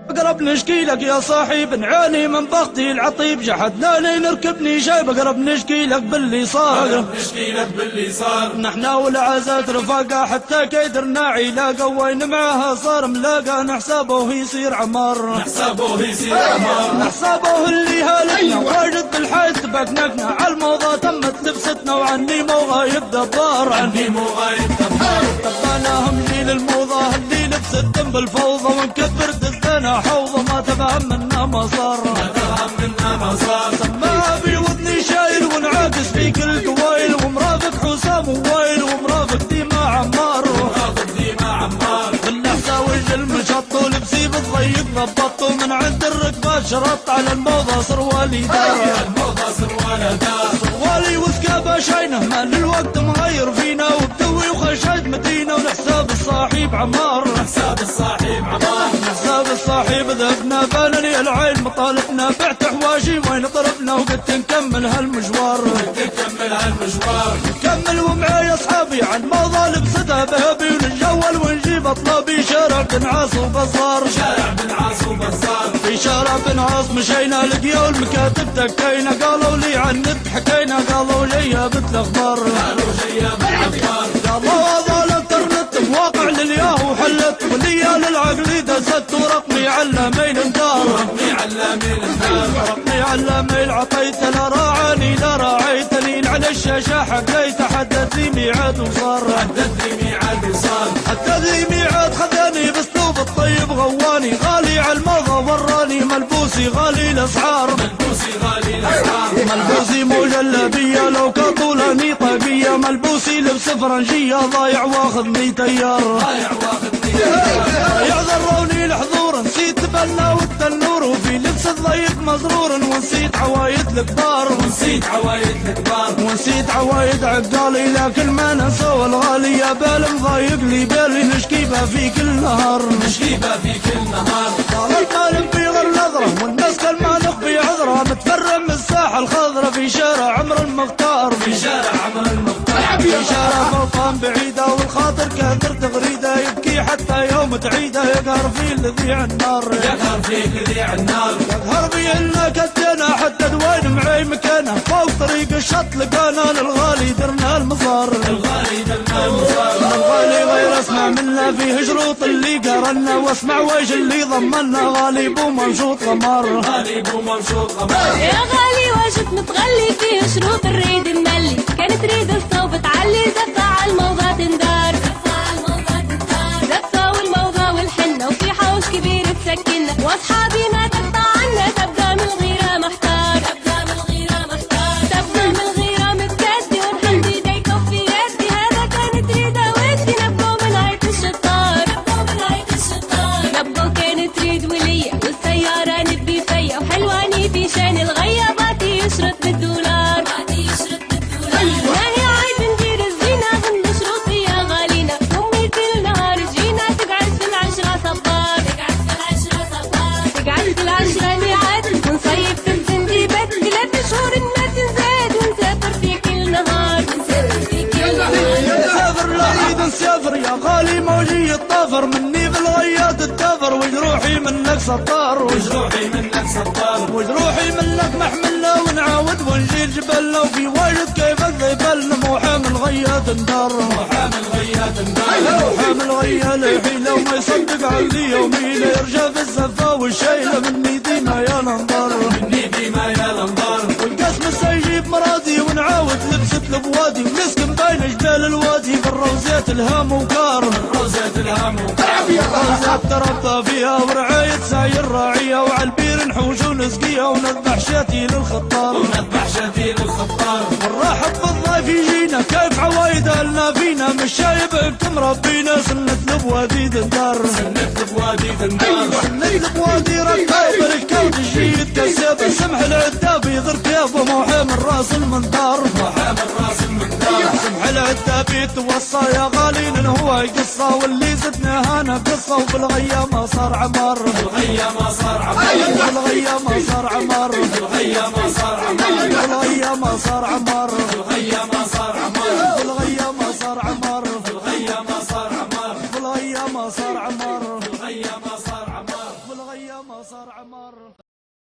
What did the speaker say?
اقرب نشكي لك يا صاحب نعاني من بختي العطيب جحدناني نركبني شايب اقرب نشكي لك باللي صار نحنا والعزات رفاقة حتى كيدرنا علاقة وين معاها صار ملاقة نحسبه يصير عمار نحسبه اللي هالكنا واجد بالحي تبكنكنا عالموضة تمت لبستنا وعني مو غايب دبار تباناهم جيل الموضة اللي لبست ذنب الفوضى ونكبر دزنا حوضة ما تفهم منا ما صار سماها في وذني شايل ونعاكس في كل قوايل ومرافق حسام ووايل ومرافق ديما عمار بالنحسا وجه المشط ولبسي بتضيق ضبطه من عند الركبة شرط على الموضة سروالي دار سروالي وثقابة شاينه مال الوقت مغير فينا وبدوي وخشايد مدينة ونحساب الصاحب عمار حساب الصاحب ذهبنا بالني العين مطالبنا بعت حواشي وين طرفنا وقلت نكمل هالمشوار نكمل ومعايا اصحابي عن موضة لبستها ذهبي ونتجول ونجيب اطلابي شارع بن عاص وبزار في شارع بن عاص مشينا لقيا المكاتب تكينا قالوا لي عن النت حكينا قالوا جايه بالاخبار قالوا هذا الانترنت بواقع للياه وحلت وليا للعقل دست ورقمي علامين الدار رقمي علامين عطيت لا راعاني لا راعيتني على الشاشه حكيت حدد لي ميعاد وصار حدد لي ميعاد خذاني باسلوب الطيب غواني غالي على الموضه وراني ملبوسي غالي الاسعار ملبوسي مو جلابيه لو كطولاني طاقيه ملبوسي لبس فرنجيه ضايع واخذني تيار يعذروني الحضور نسيت بنا والتنور وفي لبس الضيق مزرور ونسيت عوايد الكبار ونسيت عوايد عقالي لكن ما نسوا الغالي يا بال مضايق لي بالي نشكيبها في كل نهار طالت ما نبي غير نظرة والناس كل ما نخفي عذرة متفرم الساحة الخضرة في شارع عمر المختار في شارع فوطان بعيدة والخاطر كثر تغريده يبكي حتى يوم تعيده يقهر في لذيع النار يقهر في انك ادينا حتى دوين معي مكانه فوق طريق الشط لقانا للغالي درنا المصار الغالي غير اسمع منا فيه شروط اللي قرنا واسمع ويش اللي ضمنا غالب ومنشوط غمار يا غالي واجد متغلي فيه شروط الريد الملي كانت تريد الصوب تعلي زفة على الموضة تندار زفة والموضة والحنة وفي حوش كبير تسكننا واصحابي ما تقطع عنا تبقى من الغيرة محتار تبقى من الغيرة متكدي ونحط ايديك وفي يدي هذا كانت تريد ودي نبقوا من عيد الشطار نبقوا كانت تريد ولية والسيارة نبي فيا وحلواني في شان الغية بعطي يشرط بالدولار نسافر يا غالي موجي الطافر مني في الغيات التافر وجروحي منك سطار وجروحي منك محملنا ونعاود ونجي جبلنا وفي واجد كيف الذيبلنا محامل غيات الدار محامل غيا الحيلة وما يصدق علي يومي لا يرجع في الزفة والشيلة مني ديما يا الانظار والقسم سيجيب مرادي ونعاود لبست البوادي ونسكن بين جبال الوادي في الروزات الهام وكار روزات تربى فيها ورعاية ساير راعية وعلى البير نحوش ونسقيها ونذبح شاتي للخطار والراحة بالضيف يجينا كيف عوايدها لنا فينا مش شايب انت مربينا سنة البوادي دندار البوادي ركاب ركاب الجيد كسابة سمح العتاب يضر كيف وموحام الراس المنظار سمح العتاب يتوصى يا غالي لان هو قصة واللي زدنا هانا قصة وبالغيا ما صار عمار بالغيا ما صار عمار بالغيا ما صار عمار بالغيا ما صار عمار بالغيا ما صار عمار بالغيا ما صار عمار بالغيا ما صار عمار بالغيا ما صار عمار بالغيا ما صار عمار بالغيا ما صار عمر.